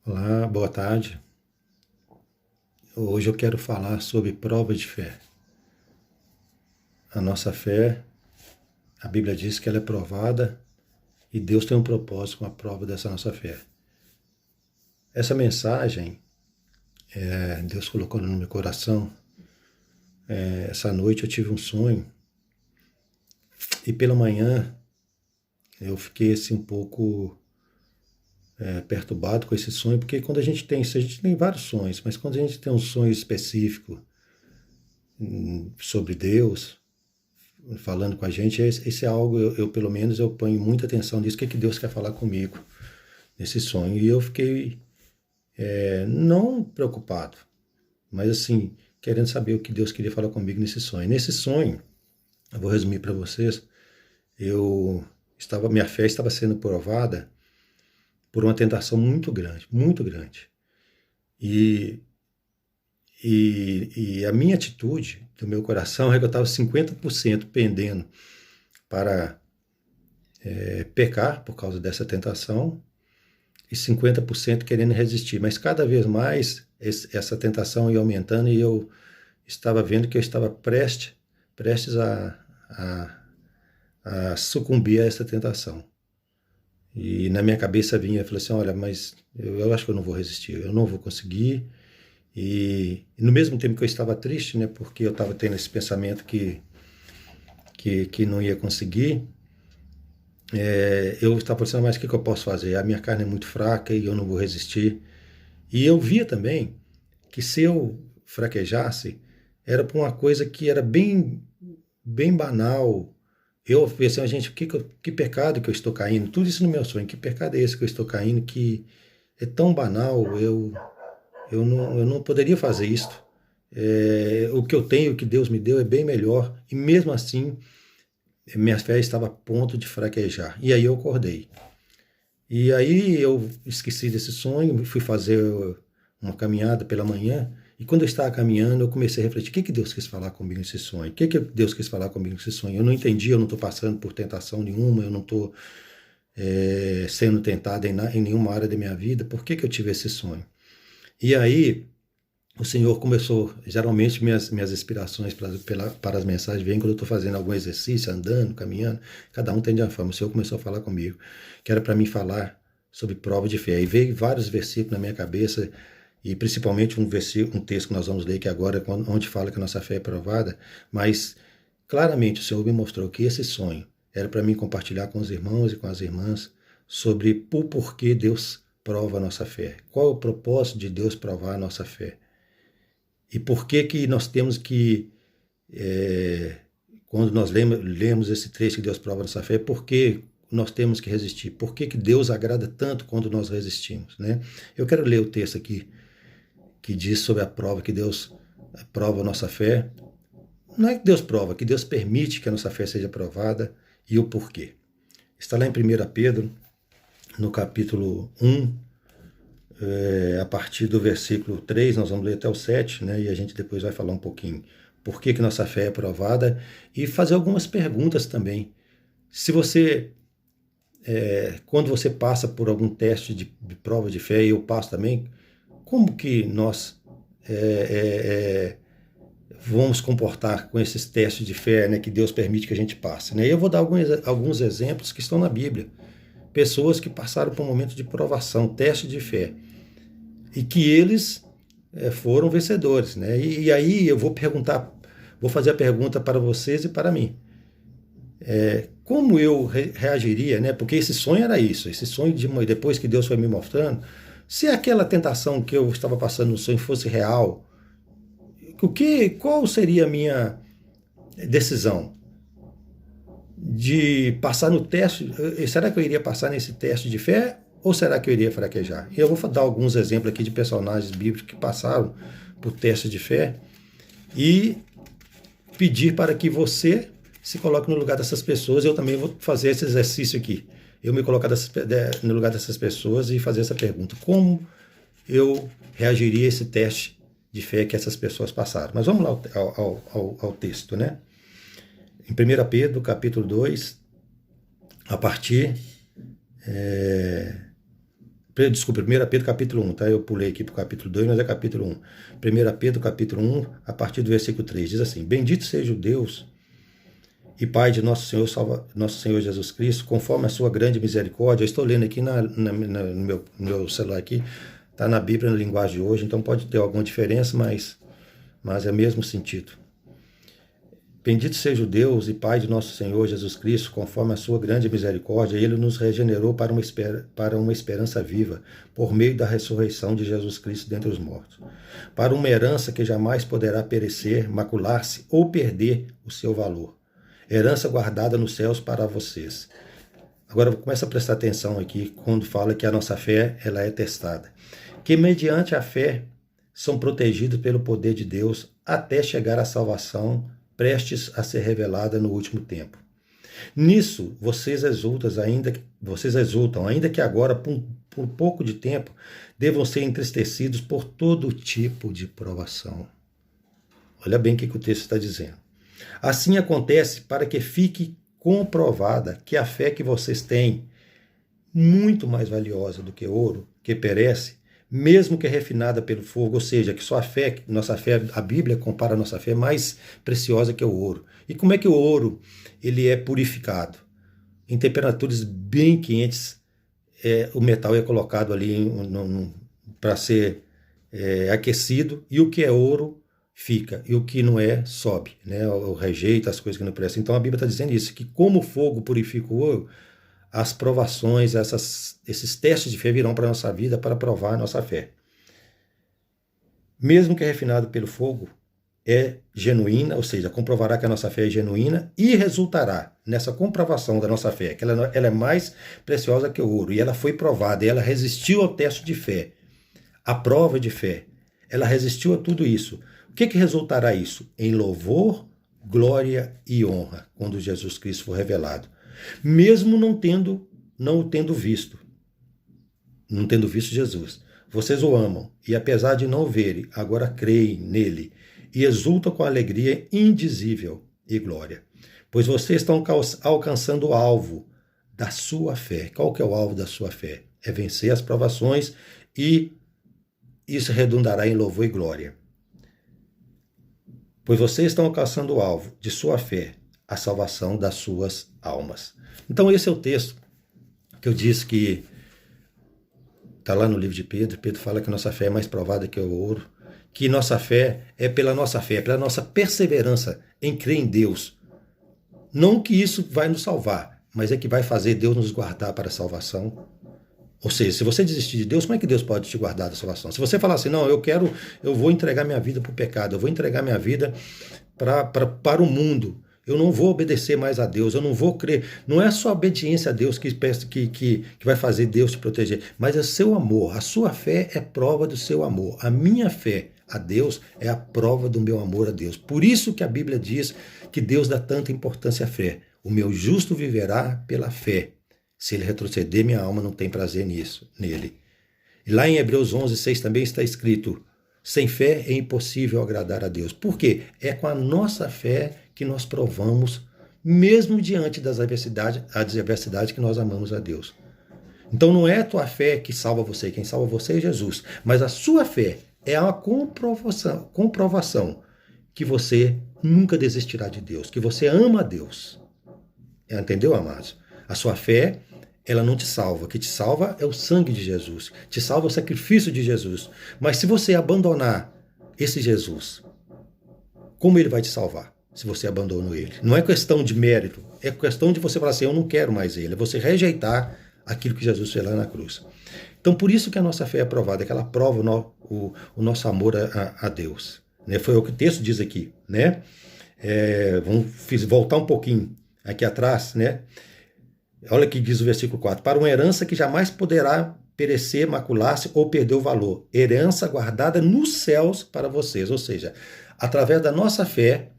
Olá, boa tarde. Hoje eu quero falar sobre prova de fé. A nossa fé, a Bíblia diz que ela é provada e Deus tem um propósito com a prova dessa nossa fé. Essa mensagem, Deus colocou no meu coração. Essa noite eu tive um sonho e pela manhã eu fiquei assim um pouco perturbado com esse sonho, porque quando a gente tem vários sonhos, mas quando a gente tem um sonho específico sobre Deus, falando com a gente, esse é algo, pelo menos eu ponho muita atenção nisso, o que Deus quer falar comigo nesse sonho. E eu fiquei não preocupado, mas assim, querendo saber o que Deus queria falar comigo nesse sonho. Nesse sonho, eu vou resumir para vocês, minha fé estava sendo provada por uma tentação muito grande, muito grande. E, e a minha atitude do meu coração é que eu estava 50% pendendo para pecar por causa dessa tentação e 50% querendo resistir. Mas cada vez mais essa tentação ia aumentando e eu estava vendo que eu estava prestes a sucumbir a essa tentação. E na minha cabeça vinha, eu falei assim, olha, mas eu acho que eu não vou resistir, eu não vou conseguir. E no mesmo tempo que eu estava triste, né, porque eu estava tendo esse pensamento que não ia conseguir, eu estava pensando, mas o que eu posso fazer? A minha carne é muito fraca e eu não vou resistir. E eu via também que se eu fraquejasse, era por uma coisa que era bem banal. Eu pensei, gente, que pecado que eu estou caindo? Tudo isso no meu sonho, que pecado é esse que eu estou caindo, que é tão banal, eu não poderia fazer isto. O que eu tenho, o que Deus me deu é bem melhor. E mesmo assim, minha fé estava a ponto de fraquejar. E aí eu acordei. E aí eu esqueci desse sonho, fui fazer uma caminhada pela manhã, e quando eu estava caminhando, eu comecei a refletir, o que Deus quis falar comigo nesse sonho? O que Deus quis falar comigo nesse sonho? Eu não entendi, eu não estou passando por tentação nenhuma, eu não estou sendo tentado em nenhuma área da minha vida, por que eu tive esse sonho? E aí, o Senhor começou, geralmente minhas inspirações para as mensagens vêm quando eu estou fazendo algum exercício, andando, caminhando, cada um tem de uma forma. O Senhor começou a falar comigo, que era para mim falar sobre prova de fé. E veio vários versículos na minha cabeça, e principalmente um texto que nós vamos ler que agora, onde fala que a nossa fé é provada, mas claramente o Senhor me mostrou que esse sonho era para mim compartilhar com os irmãos e com as irmãs sobre o porquê Deus prova a nossa fé. Qual é o propósito de Deus provar a nossa fé? E por que que nós temos que, quando nós lemos esse trecho que Deus prova a nossa fé, por que nós temos que resistir? Por que que Deus agrada tanto quando nós resistimos? Né? Eu quero ler o texto aqui que diz sobre a prova, que Deus prova a nossa fé. Não é que Deus prova, que Deus permite que a nossa fé seja provada e o porquê. Está lá em 1 Pedro, no capítulo 1, a partir do versículo 3, nós vamos ler até o 7, né, e a gente depois vai falar um pouquinho por que nossa fé é provada e fazer algumas perguntas também. Se você, quando você passa por algum teste de prova de fé, e eu passo também, como que nós vamos comportar com esses testes de fé, né, que Deus permite que a gente passe? Né? E eu vou dar alguns exemplos que estão na Bíblia. Pessoas que passaram por um momento de provação, teste de fé, e que eles foram vencedores, né? E aí eu vou fazer a pergunta para vocês e para mim. Como eu reagiria, né? Porque esse sonho era isso, esse sonho depois que Deus foi me mostrando, se aquela tentação que eu estava passando no sonho fosse real, qual seria a minha decisão? De passar no teste, será que eu iria passar nesse teste de fé ou será que eu iria fraquejar? E eu vou dar alguns exemplos aqui de personagens bíblicos que passaram por testes de fé e pedir para que você se coloque no lugar dessas pessoas. Eu também vou fazer esse exercício aqui. Eu me colocar no lugar dessas pessoas e fazer essa pergunta. Como eu reagiria a esse teste de fé que essas pessoas passaram? Mas vamos lá ao texto, né? Em 1 Pedro, capítulo 2, a partir Desculpa, 1 Pedro capítulo 1, tá? Eu pulei aqui para o capítulo 2, mas é capítulo 1. 1 Pedro capítulo 1, a partir do versículo 3, diz assim: Bendito seja o Deus e Pai de nosso Senhor Jesus Cristo, conforme a sua grande misericórdia. Eu estou lendo aqui no meu celular aqui, está na Bíblia, na linguagem de hoje, então pode ter alguma diferença, mas é o mesmo sentido. Bendito seja o Deus e Pai de nosso Senhor Jesus Cristo, conforme a sua grande misericórdia, ele nos regenerou para uma esperança viva, por meio da ressurreição de Jesus Cristo dentre os mortos, para uma herança que jamais poderá perecer, macular-se ou perder o seu valor. Herança guardada nos céus para vocês. Agora começa a prestar atenção aqui quando fala que a nossa fé ela é testada. Que mediante a fé são protegidos pelo poder de Deus até chegar à salvação prestes a ser revelada no último tempo. Nisso vocês exultam, ainda que agora, por pouco de tempo, devam ser entristecidos por todo tipo de provação. Olha bem o que o texto está dizendo. Assim acontece para que fique comprovada que a fé que vocês têm, muito mais valiosa do que ouro, que perece, mesmo que refinada pelo fogo, ou seja, que nossa fé, a Bíblia compara a nossa fé mais preciosa que o ouro. E como é que o ouro ele é purificado? Em temperaturas bem quentes, o metal é colocado ali para ser aquecido, e o que é ouro fica, e o que não é, sobe, né? O rejeita as coisas que não prestam. Então a Bíblia está dizendo isso, que como o fogo purifica o ouro, as provações, esses testes de fé virão para a nossa vida para provar a nossa fé. Mesmo que refinado pelo fogo, é genuína, ou seja, comprovará que a nossa fé é genuína e resultará nessa comprovação da nossa fé, que ela é mais preciosa que o ouro, e ela foi provada, e ela resistiu ao teste de fé, à prova de fé. Ela resistiu a tudo isso. O que resultará isso? Em louvor, glória e honra, quando Jesus Cristo for revelado. Mesmo não o tendo visto Jesus. Vocês o amam, e apesar de não o verem, agora creem nele, e exultam com alegria indizível e glória. Pois vocês estão alcançando o alvo da sua fé. Qual que é o alvo da sua fé? É vencer as provações, e isso redundará em louvor e glória. Pois vocês estão alcançando o alvo de sua fé, a salvação das suas almas. Então esse é o texto que eu disse que está lá no livro de Pedro. Pedro fala que nossa fé é mais provada que o ouro, que nossa fé, pela nossa perseverança em crer em Deus. Não que isso vai nos salvar, mas é que vai fazer Deus nos guardar para a salvação. Ou seja, se você desistir de Deus, como é que Deus pode te guardar da salvação? Se você falar assim, não, eu vou entregar minha vida para o pecado, eu vou entregar minha vida para o mundo, eu não vou obedecer mais a Deus, eu não vou crer. Não é só a obediência a Deus que vai fazer Deus te proteger, mas é o seu amor. A sua fé é prova do seu amor. A minha fé a Deus é a prova do meu amor a Deus. Por isso que a Bíblia diz que Deus dá tanta importância à fé. O meu justo viverá pela fé. Se ele retroceder, minha alma não tem prazer nele. E lá em Hebreus 11:6 também está escrito: sem fé é impossível agradar a Deus. Por quê? É com a nossa fé que nós provamos, mesmo diante das adversidades, que nós amamos a Deus. Então não é a tua fé que salva você, quem salva você é Jesus. Mas a sua fé é uma comprovação que você nunca desistirá de Deus, que você ama a Deus. Entendeu, amados? A sua fé, ela não te salva. O que te salva é o sangue de Jesus. Te salva o sacrifício de Jesus. Mas se você abandonar esse Jesus, como ele vai te salvar? Se você abandonou ele. Não é questão de mérito. É questão de você falar assim, eu não quero mais ele. É você rejeitar aquilo que Jesus fez lá na cruz. Então, por isso que a nossa fé é aprovada, que ela prova o nosso amor a Deus. Né? Foi o que o texto diz aqui. Né? Vamos voltar um pouquinho aqui atrás, né? Olha o que diz o versículo 4. Para uma herança que jamais poderá perecer, macular-se ou perder o valor. Herança guardada nos céus para vocês. Ou seja, através da nossa fé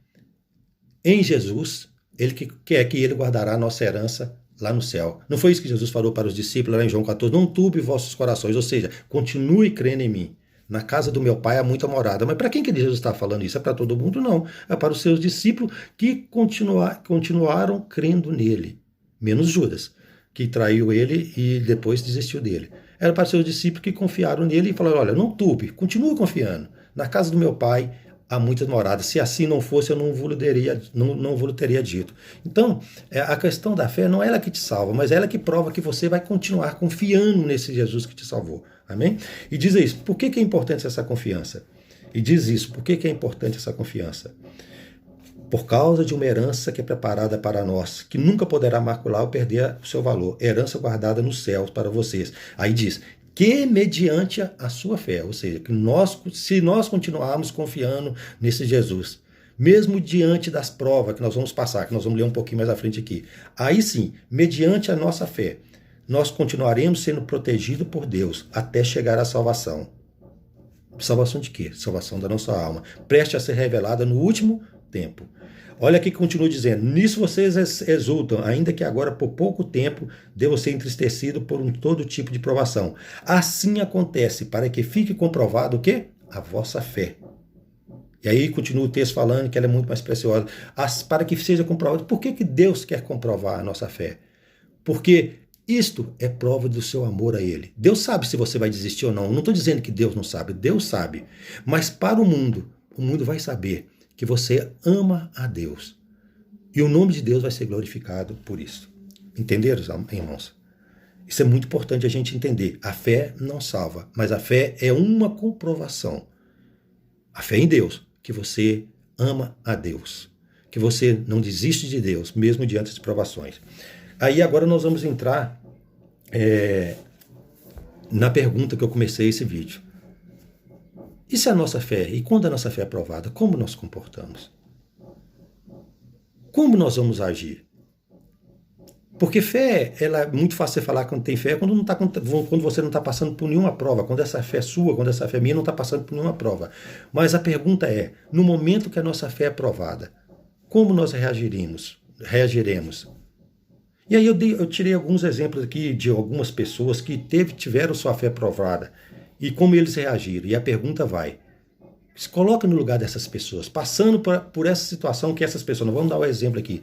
em Jesus, ele quer que ele guardará a nossa herança lá no céu. Não foi isso que Jesus falou para os discípulos lá em João 14? Não turbe vossos corações. Ou seja, continue crendo em mim. Na casa do meu pai há muita morada. Mas para quem que Jesus está falando isso? É para todo mundo? Não. É para os seus discípulos que continuaram crendo nele. Menos Judas, que traiu ele e depois desistiu dele. Era para seus discípulos que confiaram nele e falaram, olha, não turbe, continua confiando. Na casa do meu pai há muitas moradas. Se assim não fosse, eu não vos teria dito. Então, a questão da fé não é ela que te salva, mas é ela que prova que você vai continuar confiando nesse Jesus que te salvou. Amém? E diz isso, por que é importante essa confiança? E diz isso, por que é importante essa confiança? Por causa de uma herança que é preparada para nós, que nunca poderá macular ou perder o seu valor. Herança guardada nos céus para vocês. Aí diz, que mediante a sua fé, ou seja, que se nós continuarmos confiando nesse Jesus, mesmo diante das provas que nós vamos passar, que nós vamos ler um pouquinho mais à frente aqui, aí sim, mediante a nossa fé, nós continuaremos sendo protegidos por Deus até chegar à salvação. Salvação de quê? Salvação da nossa alma. Preste a ser revelada no último tempo. Olha aqui que continua dizendo, nisso vocês exultam, ainda que agora por pouco tempo devam ser entristecidos por todo tipo de provação. Assim acontece, para que fique comprovado o quê? A vossa fé. E aí continua o texto falando que ela é muito mais preciosa. Para que seja comprovado. Por que Deus quer comprovar a nossa fé? Porque isto é prova do seu amor a Ele. Deus sabe se você vai desistir ou não. Não estou dizendo que Deus não sabe, Deus sabe. Mas para o mundo vai saber que você ama a Deus. E o nome de Deus vai ser glorificado por isso. Entenderam, irmãos? Isso é muito importante a gente entender. A fé não salva, mas a fé é uma comprovação. A fé em Deus, que você ama a Deus. Que você não desiste de Deus, mesmo diante das provações. Aí agora nós vamos entrar na pergunta que eu comecei esse vídeo. E se a nossa fé, e quando a nossa fé é aprovada, como nós comportamos? Como nós vamos agir? Porque fé, ela é muito fácil você falar quando tem fé, quando você não está passando por nenhuma prova, quando essa fé é sua, quando essa fé é minha, não está passando por nenhuma prova. Mas a pergunta é, no momento que a nossa fé é aprovada, como nós reagiremos? E aí eu tirei alguns exemplos aqui de algumas pessoas que tiveram sua fé aprovada e como eles reagiram. E a pergunta vai, se coloca no lugar dessas pessoas, passando por essa situação que essas pessoas, vamos dar um exemplo aqui,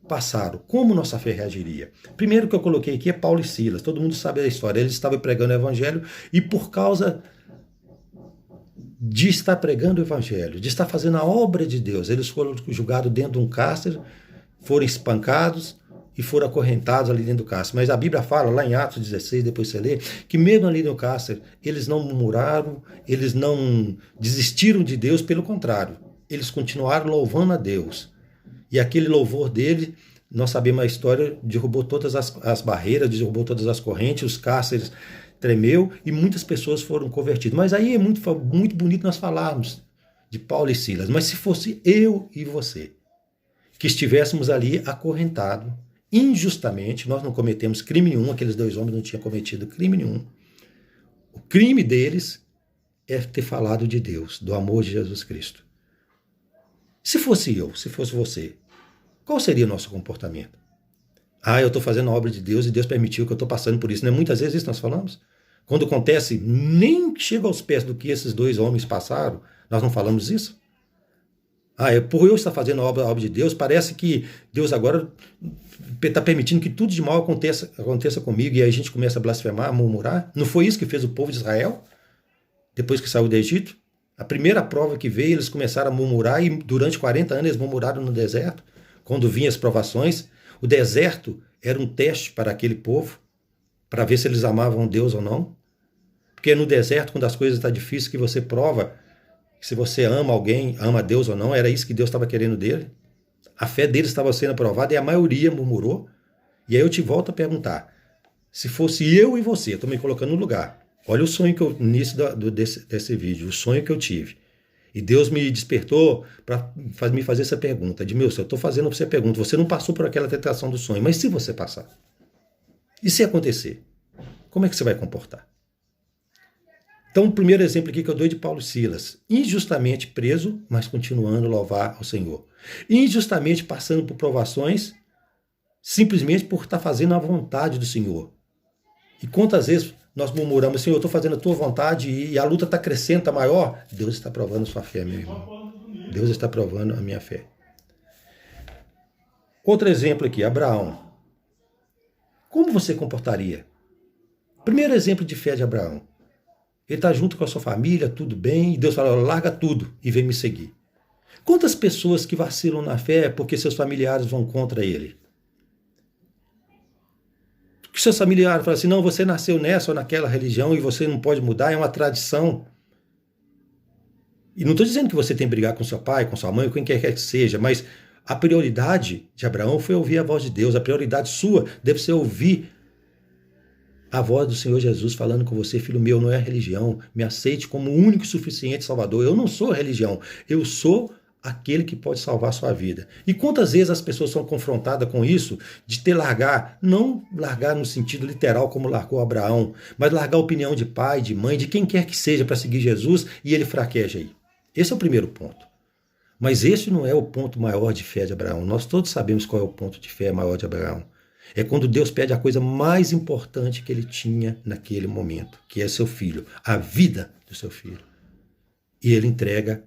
passaram, como nossa fé reagiria? Primeiro que eu coloquei aqui é Paulo e Silas, todo mundo sabe a história, eles estavam pregando o evangelho e por causa de estar pregando o evangelho, de estar fazendo a obra de Deus, eles foram julgados dentro de um cárcere, foram espancados e foram acorrentados ali dentro do cárcere. Mas a Bíblia fala, lá em Atos 16, depois você lê, que mesmo ali no cárcere, eles não murmuraram, eles não desistiram de Deus, pelo contrário, eles continuaram louvando a Deus. E aquele louvor dele, nós sabemos a história, derrubou todas as barreiras, derrubou todas as correntes, os cárceres tremeu e muitas pessoas foram convertidas. Mas aí é muito bonito nós falarmos de Paulo e Silas. Mas se fosse eu e você, que estivéssemos ali acorrentados, injustamente, nós não cometemos crime nenhum, aqueles dois homens não tinham cometido crime nenhum. O crime deles é ter falado de Deus, do amor de Jesus Cristo. Se fosse eu, se fosse você, qual seria o nosso comportamento? Eu estou fazendo a obra de Deus e Deus permitiu que eu estou passando por isso. Não é muitas vezes isso que nós falamos? Quando acontece, nem chega aos pés do que esses dois homens passaram, nós não falamos isso? Por eu estar fazendo a obra de Deus, parece que Deus agora está permitindo que tudo de mal aconteça comigo e aí a gente começa a blasfemar, a murmurar. Não foi isso que fez o povo de Israel depois que saiu do Egito? A primeira prova que veio, eles começaram a murmurar e durante 40 anos eles murmuraram no deserto, quando vinham as provações. O deserto era um teste para aquele povo, para ver se eles amavam Deus ou não. Porque é no deserto, quando as coisas estão difíceis, que você prova se você ama alguém, ama Deus ou não. Era isso que Deus estava querendo dele. A fé deles estava sendo aprovada e a maioria murmurou. E aí eu te volto a perguntar, se fosse eu e você, estou me colocando no lugar. Olha o sonho que eu, no início desse vídeo, o sonho que eu tive. E Deus me despertou para me fazer essa pergunta. Edmilson, eu estou fazendo você a pergunta. Você não passou por aquela tentação do sonho, mas se você passar? E se acontecer? Como é que você vai comportar? Então, o primeiro exemplo aqui que eu dou é de Paulo e Silas. Injustamente preso, mas continuando a louvar ao Senhor. Injustamente passando por provações, simplesmente por estar fazendo a vontade do Senhor. E quantas vezes nós murmuramos, Senhor, eu estou fazendo a tua vontade e a luta está crescendo, está maior? Deus está provando a sua fé, meu irmão. Deus está provando a minha fé. Outro exemplo aqui, Abraão. Como você comportaria Primeiro exemplo de fé de Abraão. Ele está junto com a sua família, tudo bem, e Deus fala, larga tudo e vem me seguir. Quantas pessoas que vacilam na fé porque seus familiares vão contra ele? Que seus familiares falam assim, não, você nasceu nessa ou naquela religião e você não pode mudar, é uma tradição. E não estou dizendo que você tem que brigar com seu pai, com sua mãe, com quem quer que seja, mas a prioridade de Abraão foi ouvir a voz de Deus. A prioridade sua deve ser ouvir a voz do Senhor Jesus falando com você, filho meu, não é religião, me aceite como o único e suficiente Salvador. Eu não sou religião, eu sou aquele que pode salvar a sua vida. E quantas vezes as pessoas são confrontadas com isso, de ter largar, não largar no sentido literal como largou Abraão, mas largar a opinião de pai, de mãe, de quem quer que seja para seguir Jesus e ele fraqueja aí. Esse é o primeiro ponto. Mas esse não é o ponto maior de fé de Abraão. Nós todos sabemos qual é o ponto de fé maior de Abraão. É quando Deus pede a coisa mais importante que ele tinha naquele momento, que é seu filho, a vida do seu filho. E ele entrega,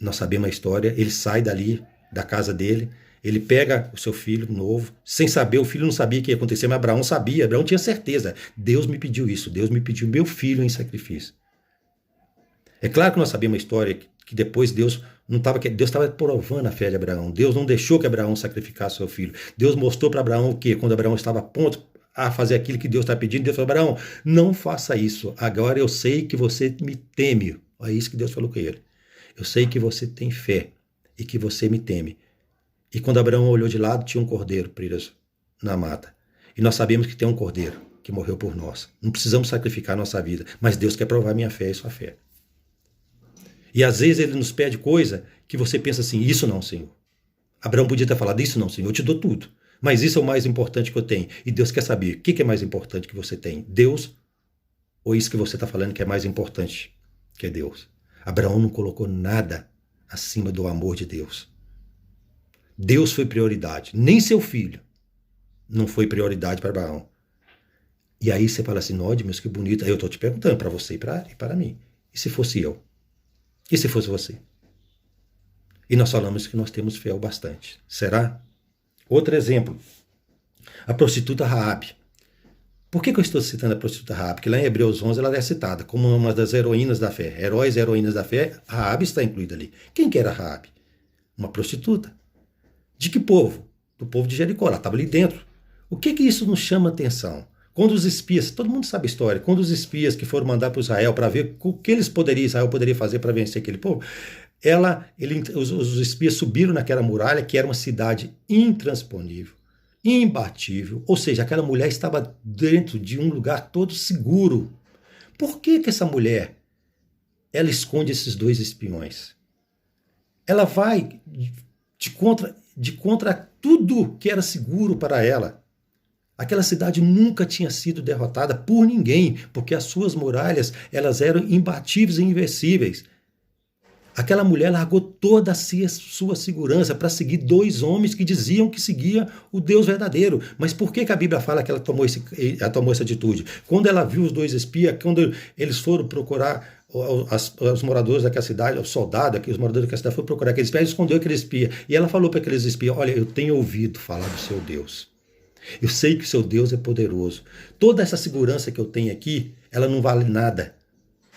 nós sabemos a história, ele sai dali, da casa dele, ele pega o seu filho novo, sem saber, o filho não sabia o que ia acontecer, mas Abraão sabia, Abraão tinha certeza. Deus me pediu isso, Deus me pediu meu filho em sacrifício. É claro que nós sabemos a história, que depois Deus estava provando a fé de Abraão. Deus não deixou que Abraão sacrificasse seu filho. Deus mostrou para Abraão o quê? Quando Abraão estava a ponto a fazer aquilo que Deus está pedindo, Deus falou, Abraão, não faça isso. Agora eu sei que você me teme. É isso que Deus falou com ele. Eu sei que você tem fé e que você me teme. E quando Abraão olhou de lado, tinha um cordeiro preso na mata. E nós sabemos que tem um cordeiro que morreu por nós. Não precisamos sacrificar a nossa vida, mas Deus quer provar minha fé e sua fé. E às vezes ele nos pede coisa que você pensa assim, isso não, Senhor. Abraão podia ter falado, isso não, Senhor, eu te dou tudo. Mas isso é o mais importante que eu tenho. E Deus quer saber, o que é mais importante que você tem? Deus ou isso que você está falando que é mais importante que é Deus? Abraão não colocou nada acima do amor de Deus. Deus foi prioridade. Nem seu filho não foi prioridade para Abraão. E aí você fala assim, ó, Deus, que bonito. Aí eu estou te perguntando para você e para mim. E se fosse eu? E se fosse você? E nós falamos que nós temos fé o bastante. Será? Outro exemplo. A prostituta Raabe. Por que eu estou citando a prostituta Raabe? Porque lá em Hebreus 11 ela é citada como uma das heroínas da fé. Heróis e heroínas da fé, Raabe está incluída ali. Quem que era Raabe? Uma prostituta. De que povo? Do povo de Jericó. Ela estava ali dentro. O que isso nos chama atenção? Quando os espias, todo mundo sabe a história, quando os espias que foram mandar para Israel para ver o que Israel poderia fazer para vencer aquele povo, os espias subiram naquela muralha que era uma cidade intransponível, imbatível, ou seja, aquela mulher estava dentro de um lugar todo seguro. Por que essa mulher, ela esconde esses dois espiões? Ela vai de contra tudo que era seguro para ela. Aquela cidade nunca tinha sido derrotada por ninguém, porque as suas muralhas elas eram imbatíveis e invencíveis. Aquela mulher largou toda a sua segurança para seguir dois homens que diziam que seguia o Deus verdadeiro. Mas por que a Bíblia fala que ela tomou essa atitude? Quando ela viu os dois espias, quando eles foram procurar os moradores daquela cidade, os soldados, os moradores daquela cidade foram procurar aqueles espias, ela escondeu aquele espia. E ela falou para aqueles espias, olha, eu tenho ouvido falar do seu Deus. Eu sei que o seu Deus é poderoso. Toda essa segurança que eu tenho aqui, ela não vale nada,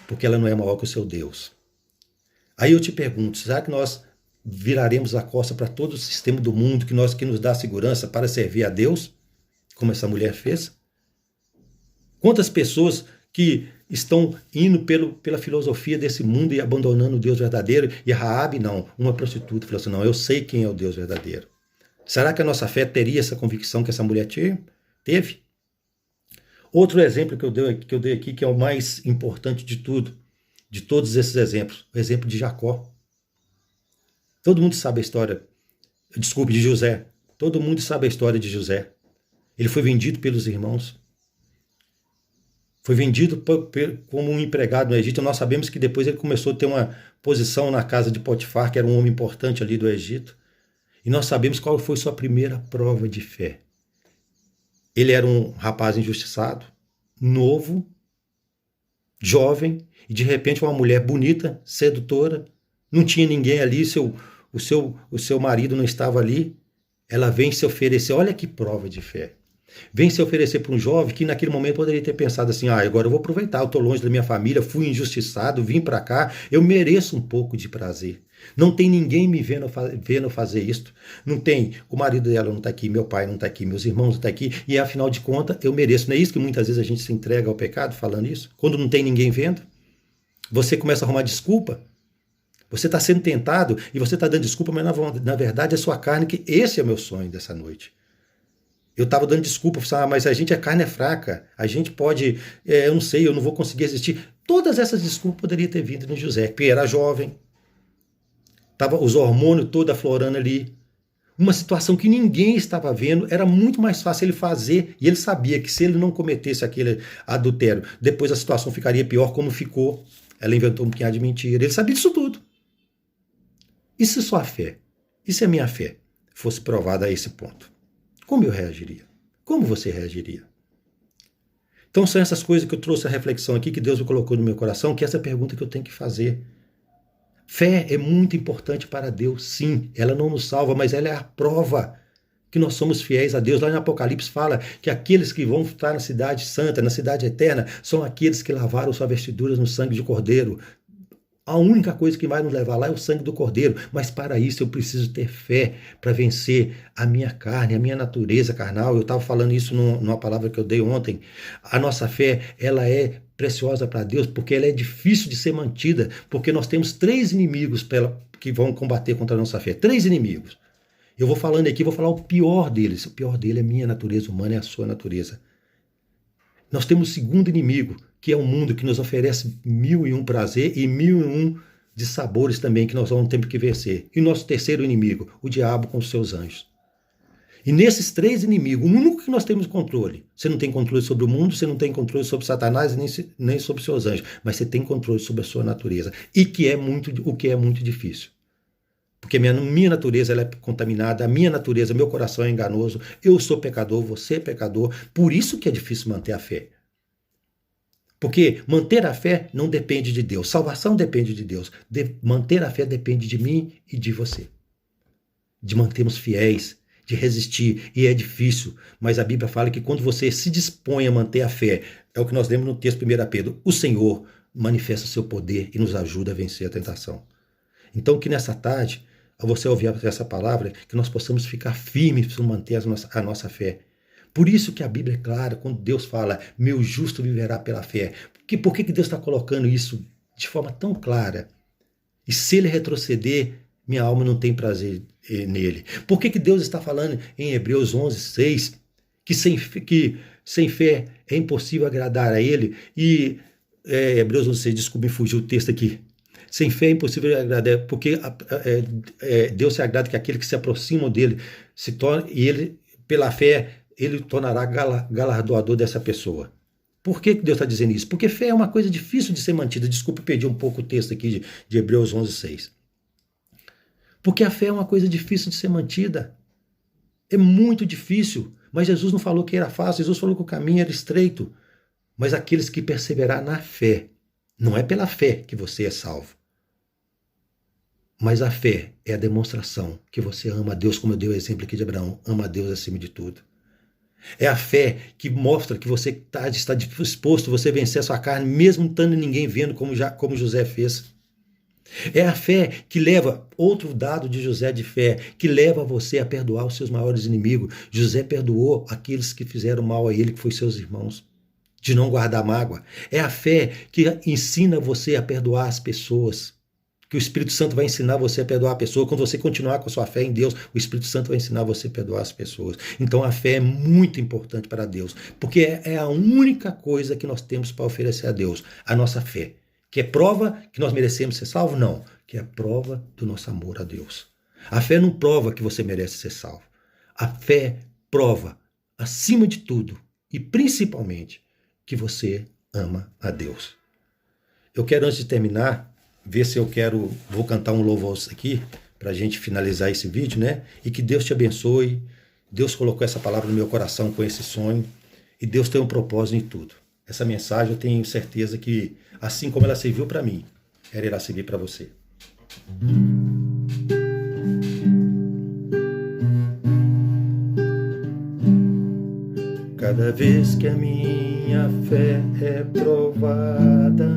porque ela não é maior que o seu Deus. Aí eu te pergunto, será que nós viraremos a costa para todo o sistema do mundo que nos dá segurança para servir a Deus, como essa mulher fez? Quantas pessoas que estão indo pela filosofia desse mundo e abandonando o Deus verdadeiro, e a Raabe não, uma prostituta, falou assim, não, eu sei quem é o Deus verdadeiro. Será que a nossa fé teria essa convicção que essa mulher teve? Outro exemplo que eu dei aqui, que é o mais importante de tudo, de todos esses exemplos, o exemplo de Jacó. Todo mundo sabe a história, de José. Todo mundo sabe a história de José. Ele foi vendido pelos irmãos. Foi vendido como um empregado no Egito. Nós sabemos que depois ele começou a ter uma posição na casa de Potifar, que era um homem importante ali do Egito. E nós sabemos qual foi sua primeira prova de fé. Ele era um rapaz injustiçado, novo, jovem, e de repente uma mulher bonita, sedutora, não tinha ninguém ali, o seu marido não estava ali, ela vem se oferecer, olha que prova de fé. Vem se oferecer para um jovem que naquele momento poderia ter pensado assim, agora eu vou aproveitar, eu estou longe da minha família, fui injustiçado, vim para cá, eu mereço um pouco de prazer. Não tem ninguém me vendo fazer isso. Não tem, o marido dela não está aqui, meu pai não está aqui, meus irmãos não estão aqui, e afinal de contas eu mereço. Não é isso que muitas vezes a gente se entrega ao pecado falando isso? Quando não tem ninguém vendo, você começa a arrumar desculpa. Você está sendo tentado e você está dando desculpa, mas na verdade é sua carne, que esse é o meu sonho dessa noite. Eu estava dando desculpa, mas a carne é fraca, a gente pode, eu não sei, eu não vou conseguir existir. Todas essas desculpas poderiam ter vindo no José, porque era jovem, tava os hormônios todos aflorando ali, uma situação que ninguém estava vendo, era muito mais fácil ele fazer, e ele sabia que se ele não cometesse aquele adultério, depois a situação ficaria pior como ficou. Ela inventou um punhado de mentira, ele sabia disso tudo. E se sua fé, e se a minha fé fosse provada a esse ponto? Como eu reagiria? Como você reagiria? Então são essas coisas que eu trouxe a reflexão aqui, que Deus me colocou no meu coração, que é essa pergunta que eu tenho que fazer. Fé é muito importante para Deus, sim. Ela não nos salva, mas ela é a prova que nós somos fiéis a Deus. Lá no Apocalipse fala que aqueles que vão estar na cidade santa, na cidade eterna, são aqueles que lavaram suas vestiduras no sangue de cordeiro. A única coisa que vai nos levar lá é o sangue do cordeiro, mas para isso eu preciso ter fé para vencer a minha carne, a minha natureza carnal. Eu estava falando isso numa palavra que eu dei ontem. A nossa fé, ela é preciosa para Deus porque ela é difícil de ser mantida, porque nós temos 3 inimigos que vão combater contra a nossa fé. 3 inimigos. Eu vou falando aqui, vou falar o pior deles. O pior dele é a minha natureza humana, é a sua natureza. Nós temos o segundo inimigo, que é o mundo, que nos oferece 1001 prazer e 1001 de sabores também, que nós vamos ter que vencer. E o nosso terceiro inimigo, o diabo com os seus anjos. E nesses 3 inimigos, o único que nós temos controle, você não tem controle sobre o mundo, você não tem controle sobre Satanás, nem sobre os seus anjos, mas você tem controle sobre a sua natureza, e o que é muito difícil. Porque minha natureza ela é contaminada, a minha natureza, meu coração é enganoso, eu sou pecador, você é pecador, por isso que é difícil manter a fé. Porque manter a fé não depende de Deus, salvação depende de Deus, manter a fé depende de mim e de você. De mantermos fiéis, de resistir, e é difícil, mas a Bíblia fala que quando você se dispõe a manter a fé, é o que nós lemos no texto 1 Pedro, o Senhor manifesta o seu poder e nos ajuda a vencer a tentação. Então que nessa tarde, ao você ouvir essa palavra, que nós possamos ficar firmes para manter a nossa fé. Por isso que a Bíblia é clara, quando Deus fala, meu justo viverá pela fé. Por que Deus está colocando isso de forma tão clara? E se ele retroceder, minha alma não tem prazer nele. Por que Deus está falando em Hebreus 11:6, que sem fé é impossível agradar a ele? E Hebreus 11:6, desculpe, me fugiu o texto aqui. Sem fé é impossível agradar, porque Deus se agrada que aquele que se aproxima dele se torne, e ele, pela fé, ele tornará galardoador dessa pessoa. Por que Deus está dizendo isso? Porque fé é uma coisa difícil de ser mantida. Desculpe, perdi um pouco o texto aqui de Hebreus 11:6. Porque a fé é uma coisa difícil de ser mantida. É muito difícil. Mas Jesus não falou que era fácil, Jesus falou que o caminho era estreito. Mas aqueles que perseverar na fé, não é pela fé que você é salvo. Mas a fé é a demonstração que você ama a Deus, como eu dei o exemplo aqui de Abraão, ama a Deus acima de tudo. É a fé que mostra que você está disposto a você vencer a sua carne, mesmo não estando ninguém vendo, como José fez. É a fé que leva, outro dado de José de fé, que leva você a perdoar os seus maiores inimigos. José perdoou aqueles que fizeram mal a ele, que foram seus irmãos, de não guardar mágoa. É a fé que ensina você a perdoar as pessoas, que o Espírito Santo vai ensinar você a perdoar a pessoa. Quando você continuar com a sua fé em Deus, o Espírito Santo vai ensinar você a perdoar as pessoas. Então a fé é muito importante para Deus, porque é a única coisa que nós temos para oferecer a Deus, a nossa fé. Que é prova que nós merecemos ser salvos? Não, que é a prova do nosso amor a Deus. A fé não prova que você merece ser salvo. A fé prova, acima de tudo, e principalmente, que você ama a Deus. Eu quero, antes de terminar, ver se vou cantar um louvor aqui, para a gente finalizar esse vídeo, né? E que Deus te abençoe. Deus colocou essa palavra no meu coração com esse sonho, e Deus tem um propósito em tudo. Essa mensagem eu tenho certeza que, assim como ela serviu para mim, ela irá servir para você. Cada vez que a minha fé é provada,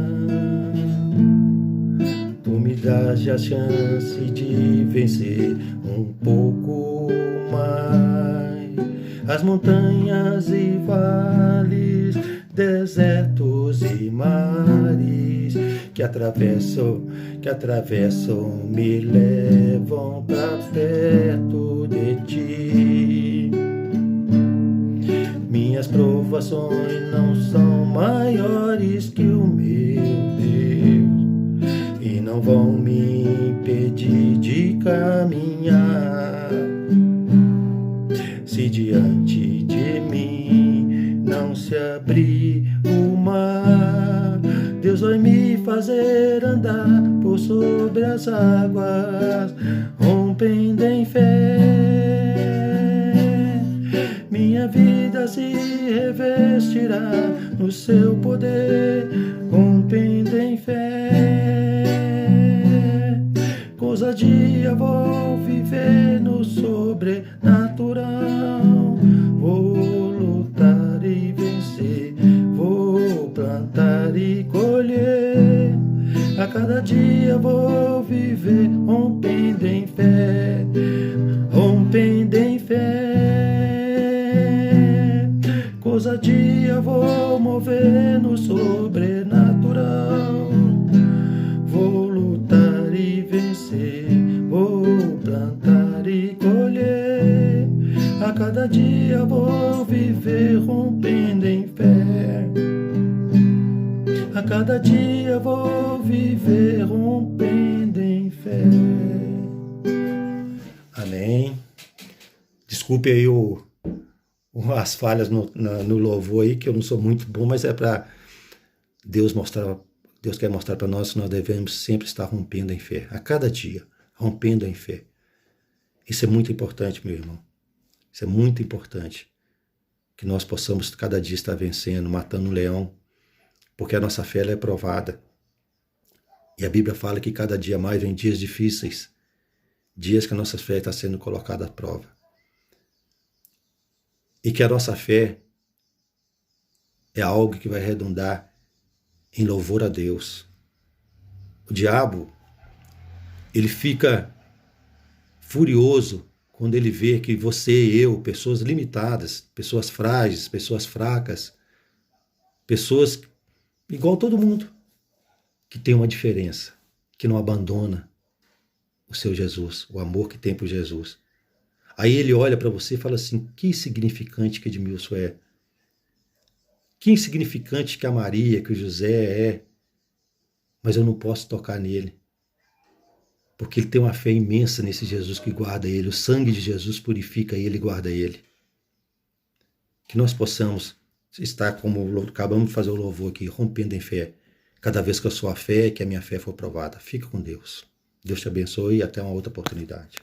tu me dás a chance de vencer um pouco mais. As montanhas e vales, desertos e mares que atravessam, me levam pra perto de ti. Minhas provações não são maiores que o meu Deus e não vão me impedir de caminhar. Se diante de mim não se abrir o mar, Deus vai me fazer andar por sobre as águas, rompendo em fé. Minha vida se revestirá no seu poder, rompendo em fé. Com ousadia vou viver no sobrenatural, vou lutar e vencer, vou plantar e colher. A cada dia vou viver rompendo em fé, rompendo em fé. Com ousadia vou mover no sobrenatural, vou lutar e vencer, vou plantar e colher. A cada dia vou viver rompendo em fé. A cada dia vou viver rompendo em fé. Amém. Desculpe aí as falhas no louvor aí, que eu não sou muito bom, mas é para Deus quer mostrar para nós que nós devemos sempre estar rompendo em fé. A cada dia, rompendo em fé. Isso é muito importante, meu irmão. Isso é muito importante. Que nós possamos cada dia estar vencendo, matando um leão, porque a nossa fé ela é provada. E a Bíblia fala que cada dia mais vem dias difíceis, dias que a nossa fé está sendo colocada à prova. E que a nossa fé é algo que vai redundar em louvor a Deus. O diabo, ele fica furioso quando ele vê que você e eu, pessoas limitadas, pessoas frágeis, pessoas fracas, pessoas igual todo mundo, que tem uma diferença, que não abandona o seu Jesus, o amor que tem por Jesus. Aí ele olha para você e fala assim, que insignificante que Edmilson é. Que insignificante que a Maria, que o José é. Mas eu não posso tocar nele. Porque ele tem uma fé imensa nesse Jesus que guarda ele. O sangue de Jesus purifica ele e guarda ele. Que nós possamos estar, como acabamos de fazer o louvor aqui, rompendo em fé. Cada vez que a sua fé, que a minha fé for provada. Fica com Deus. Deus te abençoe e até uma outra oportunidade.